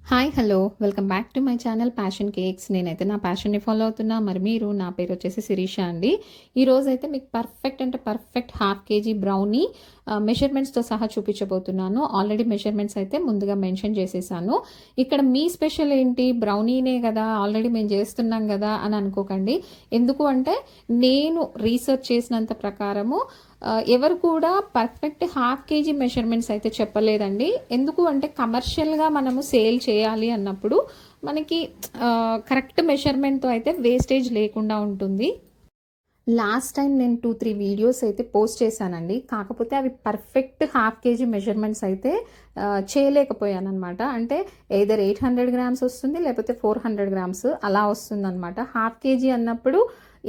Hi hello welcome back to my channel passion cakes. నేనైతే నా ప్యాషన్ని follow అవుతున్నా. మరి మీరు, నా పేరు వచ్చేసి శిరీష అండి. ఈరోజు అయితే మీకు పర్ఫెక్ట్ అంటే పర్ఫెక్ట్ హాఫ్ కేజీ బ్రౌనీ మెజర్మెంట్స్తో సహా చూపించబోతున్నాను. ఆల్రెడీ మెజర్మెంట్స్ అయితే ముందుగా మెన్షన్ చేసేసాను. ఇక్కడ మీ స్పెషల్ ఏంటి, బ్రౌనీనే కదా ఆల్రెడీ మేము చేస్తున్నాం కదా అని అనుకోకండి. ఎందుకు అంటే నేను రీసెర్చ్ చేసినంత ప్రకారము ఎవరు కూడా పర్ఫెక్ట్ హాఫ్ కేజీ మెజర్మెంట్స్ అయితే చెప్పలేదండి. ఎందుకు అంటే కమర్షియల్గా మనము సేల్ చేయాలి అన్నప్పుడు మనకి కరెక్ట్ మెజర్మెంట్తో అయితే వేస్టేజ్ లేకుండా ఉంటుంది. లాస్ట్ టైం నేను 2-3 వీడియోస్ అయితే పోస్ట్ చేశానండి. కాకపోతే అవి పర్ఫెక్ట్ హాఫ్ కేజీ మెజర్మెంట్స్ అయితే చేయలేకపోయాను అనమాట. అంటే ఎయిదర్ 800 గ్రామ్స్ వస్తుంది, లేకపోతే 400 గ్రామ్స్ అలా వస్తుంది అనమాట. హాఫ్ కేజీ అన్నప్పుడు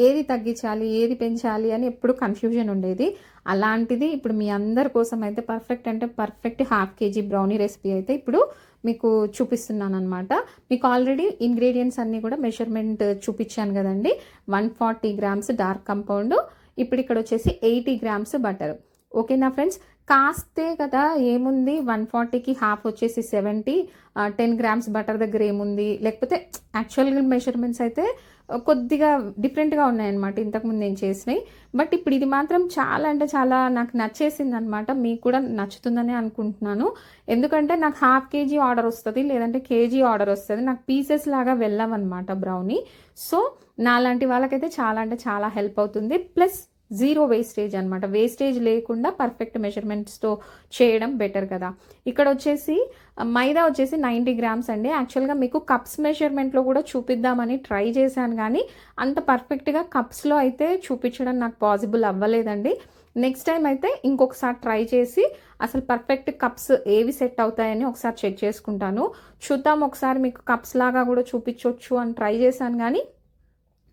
ఏది తగ్గించాలి, ఏది పెంచాలి అని ఎప్పుడు కన్ఫ్యూజన్ ఉండేది. అలాంటిది ఇప్పుడు మీ అందరి కోసం అయితే పర్ఫెక్ట్ అంటే perfect half KG brownie recipe అయితే ఇప్పుడు మీకు చూపిస్తున్నాను అనమాట. మీకు ఆల్రెడీ ఇంగ్రీడియంట్స్ అన్నీ కూడా మెజర్మెంట్ చూపించాను కదండి. 140 గ్రామ్స్ డార్క్ కంపౌండ్, ఇప్పుడు ఇక్కడ వచ్చేసి 80 గ్రామ్స్ బటర్. ఓకేనా ఫ్రెండ్స్, కాస్తే కదా ఏముంది, 140కి హాఫ్ వచ్చేసి 70, 10 గ్రామ్స్ బటర్ దగ్గర ఏముంది, లేకపోతే యాక్చువల్గా మెజర్మెంట్స్ అయితే కొద్దిగా డిఫరెంట్గా ఉన్నాయన్నమాట ఇంతకుముందు నేను చేసినాయి. బట్ ఇప్పుడు ఇది మాత్రం చాలా అంటే చాలా నాకు నచ్చేసింది అనమాట. మీకు కూడా నచ్చుతుందని అనుకుంటున్నాను. ఎందుకంటే నాకు హాఫ్ కేజీ ఆర్డర్ వస్తుంది, లేదంటే కేజీ ఆర్డర్ వస్తుంది. నాకు పీసెస్ లాగా వెళ్ళామన్నమాట బ్రౌనీ. సో నాలాంటి వాళ్ళకైతే చాలా అంటే చాలా హెల్ప్ అవుతుంది. ప్లస్ జీరో వేస్టేజ్ అనమాట. వేస్టేజ్ లేకుండా పర్ఫెక్ట్ మెజర్మెంట్స్తో చేయడం బెటర్ కదా. ఇక్కడ వచ్చేసి మైదా వచ్చేసి 90 గ్రామ్స్ అండి. యాక్చువల్గా మీకు కప్స్ మెజర్మెంట్లో కూడా చూపిద్దామని ట్రై చేశాను, కానీ అంత పర్ఫెక్ట్గా కప్స్లో అయితే చూపించడం నాకు పాసిబుల్ అవ్వలేదండి. నెక్స్ట్ టైం అయితే ఇంకొకసారి ట్రై చేసి అసలు పర్ఫెక్ట్ కప్స్ ఏవి సెట్ అవుతాయని ఒకసారి చెక్ చేసుకుంటాను. చూద్దాం, ఒకసారి మీకు కప్స్ లాగా కూడా చూపించవచ్చు అని ట్రై చేశాను, కానీ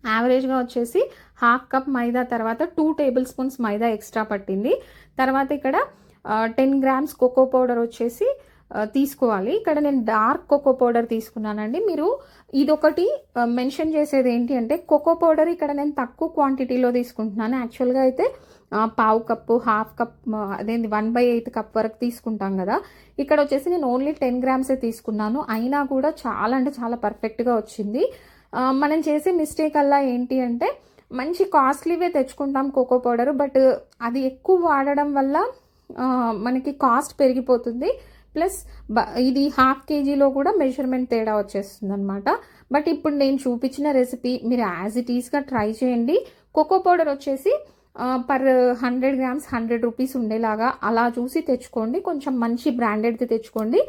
యావరేజ్గా వచ్చేసి హాఫ్ కప్ మైదా తర్వాత 2 టేబుల్ స్పూన్స్ మైదా ఎక్స్ట్రా పట్టింది. తర్వాత ఇక్కడ 10 గ్రామ్స్ కోకో పౌడర్ వచ్చేసి తీసుకోవాలి. ఇక్కడ నేను డార్క్ కోకో పౌడర్ తీసుకున్నానండి. మీరు ఇదొకటి మెన్షన్ చేసేది ఏంటి అంటే కోకో పౌడర్ ఇక్కడ నేను తక్కువ క్వాంటిటీలో తీసుకుంటున్నాను. యాక్చువల్గా అయితే పావు కప్పు, హాఫ్ కప్, అదేంటి 1/8 కప్ వరకు తీసుకుంటాం కదా. ఇక్కడ వచ్చేసి నేను ఓన్లీ 10 గ్రామ్సే తీసుకున్నాను. అయినా కూడా చాలా అంటే చాలా పర్ఫెక్ట్గా వచ్చింది. మనం చేసే మిస్టేక్ అలా ఏంటి అంటే మంచి కాస్ట్లీవే తెచ్చుకుంటాం కోకో పౌడర్, బట్ అది ఎక్కువ వాడడం వల్ల మనకి కాస్ట్ పెరిగిపోతుంది. ప్లస్ ఇది హాఫ్ కేజీలో కూడా మెజర్మెంట్ తేడా వచ్చేస్తుంది అనమాట. బట్ ఇప్పుడు నేను చూపించిన రెసిపీ మీరు యాజ్ ఇట్ ఈస్గా ట్రై చేయండి. కోకో పౌడర్ వచ్చేసి పర్ 100 గ్రామ్స్ 100 రూపీస్ ఉండేలాగా అలా చూసి తెచ్చుకోండి. కొంచెం మంచి బ్రాండెడ్ది తెచ్చుకోండి.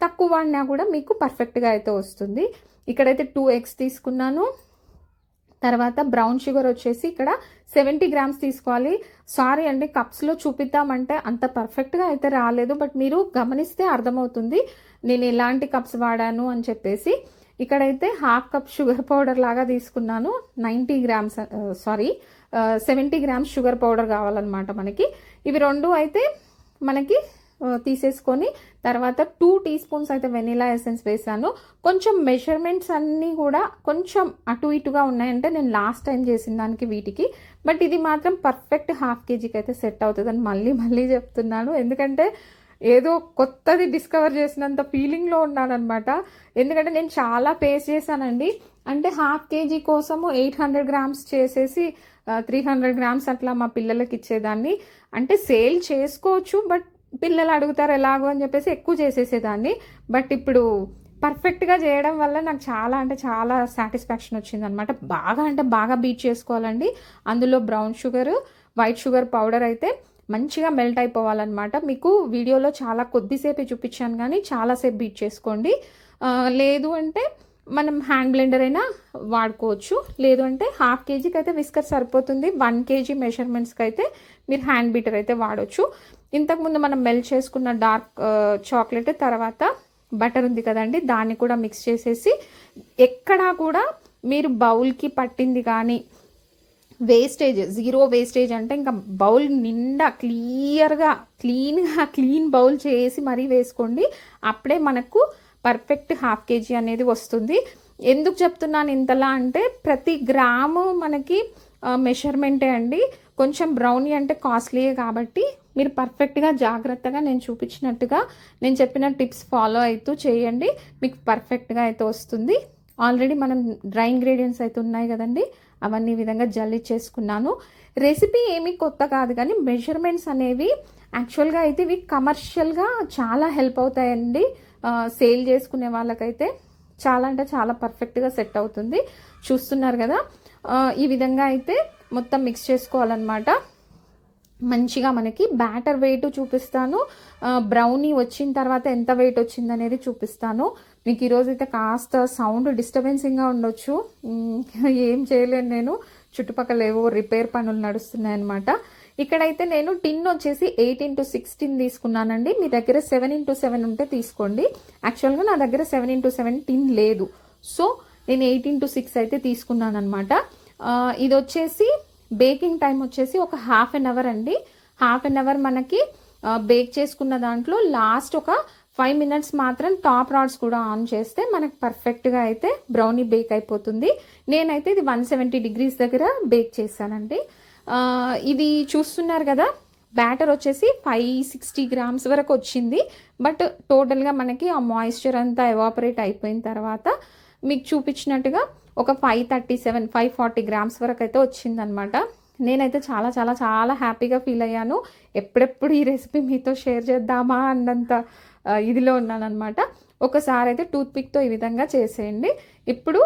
తక్కువ వాడినా కూడా మీకు పర్ఫెక్ట్గా అయితే వస్తుంది. ఇక్కడైతే 2 eggs తీసుకున్నాను. తర్వాత బ్రౌన్ షుగర్ వచ్చేసి ఇక్కడ 70 గ్రామ్స్ తీసుకోవాలి. సారీ అండి, కప్స్లో చూపిద్దామంటే అంత పర్ఫెక్ట్గా అయితే రాలేదు, బట్ మీరు గమనిస్తే అర్థమవుతుంది నేను ఎలాంటి కప్స్ వాడాను అని చెప్పేసి. ఇక్కడైతే హాఫ్ కప్ షుగర్ పౌడర్ లాగా తీసుకున్నాను. 90 గ్రామ్స్ 70 గ్రామ్స్ షుగర్ పౌడర్ కావాలన్నమాట మనకి. ఇవి రెండు అయితే మనకి తీసేసుకొని తర్వాత 2 టీ స్పూన్స్ అయితే వెనిలా ఎసెన్స్ వేసాను. కొంచెం మెజర్మెంట్స్ అన్నీ కూడా కొంచెం అటు ఇటుగా ఉన్నాయంటే నేను లాస్ట్ టైం చేసిన దానికి వీటికి, బట్ ఇది మాత్రం పర్ఫెక్ట్ హాఫ్ కేజీకి అయితే సెట్ అవుతుందని మళ్ళీ చెప్తున్నాను. ఎందుకంటే ఏదో కొత్తది డిస్కవర్ చేసినంత ఫీలింగ్లో ఉన్నానమాట. ఎందుకంటే నేను చాలా పేస్ట్ చేశానండి. అంటే హాఫ్ కేజీ కోసము 800 గ్రామ్స్ చేసేసి 300 గ్రామ్స్ అట్లా మా పిల్లలకి ఇచ్చేదాన్ని. అంటే సేల్ చేసుకోవచ్చు, బట్ పిల్లలు అడుగుతారు ఎలాగో అని చెప్పేసి ఎక్కువ చేసేసేదాన్ని. బట్ ఇప్పుడు పర్ఫెక్ట్గా చేయడం వల్ల నాకు చాలా అంటే చాలా సాటిస్ఫాక్షన్ వచ్చిందనమాట. బాగా అంటే బాగా బీట్ చేసుకోవాలండి. అందులో brown sugar, white sugar powder అయితే మంచిగా మెల్ట్ అయిపోవాలన్నమాట. మీకు వీడియోలో చాలా కొద్దిసేపే చూపించాను, కానీ చాలాసేపు బీట్ చేసుకోండి. లేదు అంటే మనం హ్యాండ్ బ్లెండర్ అయినా వాడుకోవచ్చు. లేదు అంటే హాఫ్ కేజీకి అయితే విస్కర్ సరిపోతుంది. 1 కేజీ మెజర్మెంట్స్కి అయితే మీరు హ్యాండ్ బీటర్ అయితే వాడవచ్చు. ఇంతకుముందు మనం మెల్ట్ చేసుకున్న డార్క్ చాక్లెట్ తర్వాత బటర్ ఉంది కదండి, దాన్ని కూడా మిక్స్ చేసేసి ఎక్కడా కూడా మీరు బౌల్కి పట్టింది కానీ వేస్టేజ్, జీరో వేస్టేజ్ అంటే ఇంకా బౌల్ నిండా క్లీన్ బౌల్ చేసి మరీ వేసుకోండి. అప్పుడే మనకు పర్ఫెక్ట్ హాఫ్ కేజీ అనేది వస్తుంది. ఎందుకు చెప్తున్నాను ఇంతలా అంటే ప్రతి గ్రాము మనకి మెజర్మెంటే అండి. కొంచెం బ్రౌనీ అంటే కాస్ట్లీయే కాబట్టి మీరు పర్ఫెక్ట్గా జాగ్రత్తగా నేను చూపించినట్టుగా నేను చెప్పిన టిప్స్ ఫాలో అవుతూ చేయండి, మీకు పర్ఫెక్ట్గా అయితే వస్తుంది. ఆల్రెడీ మనం డ్రై ఇంగ్రీడియంట్స్ అయితే ఉన్నాయి కదండి, అవన్నీ ఈ విధంగా జల్లిచ్చేసుకున్నాను. రెసిపీ ఏమీ కొత్త కాదు, కానీ మెజర్మెంట్స్ అనేవి యాక్చువల్గా అయితే ఇవి కమర్షియల్గా చాలా హెల్ప్ అవుతాయండి. సేల్ చేసుకునే వాళ్ళకైతే చాలా అంటే చాలా పర్ఫెక్ట్గా సెట్ అవుతుంది. చూస్తున్నారు కదా, ఈ విధంగా అయితే మొత్తం మిక్స్ చేసుకోవాలన్నమాట. మంచిగా మనకి బ్యాటర్ వెయిట్ చూపిస్తాను, బ్రౌనీ వచ్చిన తర్వాత ఎంత వెయిట్ వచ్చింది అనేది చూపిస్తాను. మీకు ఈరోజు అయితే కాస్త సౌండ్ డిస్టర్బెన్సింగ్గా ఉండొచ్చు, ఏం చేయలేను నేను, చుట్టుపక్కల ఏవో రిపేర్ పనులు నడుస్తున్నాయి అనమాట. ఇక్కడైతే నేను టిన్ వచ్చేసి 8x16 తీసుకున్నానండి. మీ దగ్గర 7x7 ఉంటే తీసుకోండి. యాక్చువల్గా నా దగ్గర 7x7 టిన్ లేదు, సో నేను 8x6 అయితే తీసుకున్నాను అనమాట. ఇది వచ్చేసి బేకింగ్ టైం వచ్చేసి ఒక హాఫ్ అన్ అవర్ అండి. హాఫ్ అన్ అవర్ మనకి బేక్ చేసుకున్న దాంట్లో లాస్ట్ ఒక 5 మినిట్స్ మాత్రం టాప్ రాడ్స్ కూడా ఆన్ చేస్తే మనకు పర్ఫెక్ట్గా అయితే బ్రౌనీ బేక్ అయిపోతుంది. నేనైతే ఇది 170 డిగ్రీస్ దగ్గర బేక్ చేశానండి. ఇది చూస్తున్నారు కదా, బ్యాటర్ వచ్చేసి 560 గ్రామ్స్ వరకు వచ్చింది. బట్ టోటల్గా మనకి ఆ మాయిశ్చర్ అంతా ఎవాపరేట్ అయిపోయిన తర్వాత మీకు చూపించినట్టుగా ఒక 537 540 గ్రామ్స్ వరకు అయితే వచ్చిందనమాట. నేనైతే చాలా చాలా చాలా హ్యాపీగా ఫీల్ అయ్యాను. ఎప్పుడెప్పుడు ఈ రెసిపీ మీతో షేర్ చేద్దామా అన్నంత ఇదిలో ఉన్నానమాట. ఒకసారి అయితే టూత్పిక్తో ఈ విధంగా చేసేయండి. ఇప్పుడు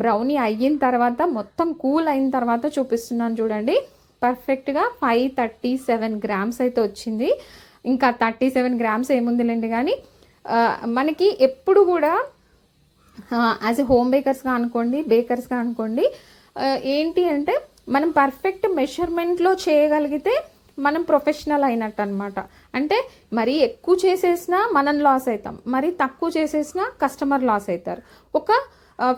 బ్రౌనీ అయిన తర్వాత మొత్తం కూల్ అయిన తర్వాత చూపిస్తున్నాను చూడండి. పర్ఫెక్ట్గా 537 గ్రామ్స్ అయితే వచ్చింది. ఇంకా 37 గ్రామ్స్ ఏముందిలేండి, కానీ మనకి ఎప్పుడు కూడా యాజ్ ఎ హోమ్ బేకర్స్గా అనుకోండి, బేకర్స్గా అనుకోండి, ఏంటి అంటే మనం పర్ఫెక్ట్ మెషర్మెంట్లో చేయగలిగితే మనం ప్రొఫెషనల్ అయినట్టు అనమాట. అంటే మరీ ఎక్కువ చేసేసినా మనం లాస్ అవుతాం, మరీ తక్కువ చేసేసినా కస్టమర్ లాస్ అవుతారు. ఒక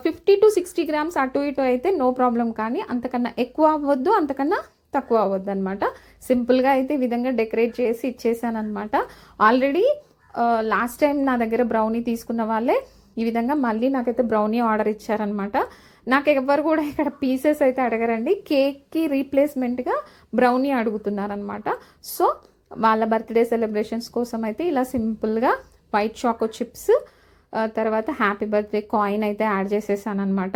50 to 60 గ్రామ్స్ అటు ఇటు అయితే నో ప్రాబ్లం, కానీ అంతకన్నా ఎక్కువ అవ్వద్దు, అంతకన్నా తక్కువ అవ్వద్దు అనమాట. సింపుల్గా అయితే ఈ విధంగా డెకరేట్ చేసి ఇచ్చేసాను అనమాట. ఆల్రెడీ లాస్ట్ టైం నా దగ్గర బ్రౌనీ తీసుకున్న వాళ్ళే ఈ విధంగా మళ్ళీ నాకైతే బ్రౌనీ ఆర్డర్ ఇచ్చారనమాట. నాకు ఎవరు కూడా ఇక్కడ పీసెస్ అయితే అడగరండి, కేక్కి రీప్లేస్మెంట్గా బ్రౌనీ అడుగుతున్నారనమాట. సో వాళ్ళ బర్త్డే సెలబ్రేషన్స్ కోసం అయితే ఇలా సింపుల్గా వైట్ చాకో చిప్స్, తర్వాత హ్యాపీ బర్త్డే కాయిన్ అయితే యాడ్ చేసేసాను అనమాట.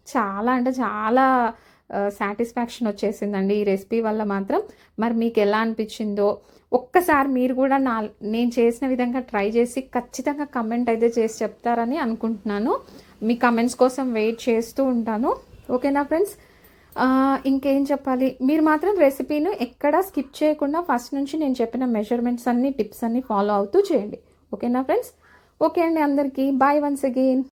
చాలా అంటే చాలా సాటిస్ఫాక్షన్ వచ్చేసిందండి ఈ రెసిపీ వల్ల మాత్రం. మరి మీకు ఎలా అనిపించిందో ఒక్కసారి మీరు కూడా నేను చేసిన విధంగా ట్రై చేసి ఖచ్చితంగా కమెంట్ అయితే చేసి చెప్తారని అనుకుంటున్నాను. మీ కమెంట్స్ కోసం వెయిట్ చేస్తూ ఉంటాను. ఓకేనా ఫ్రెండ్స్, ఇంకేం చెప్పాలి, మీరు మాత్రం రెసిపీను ఎక్కడా స్కిప్ చేయకుండా ఫస్ట్ నుంచి నేను చెప్పిన మెజర్మెంట్స్ అన్ని టిప్స్ అన్ని ఫాలో అవుతూ చేయండి. ఓకేనా ఫ్రెండ్స్, ఓకే అండి, అందరికీ బాయ్ వన్స్ అగైన్.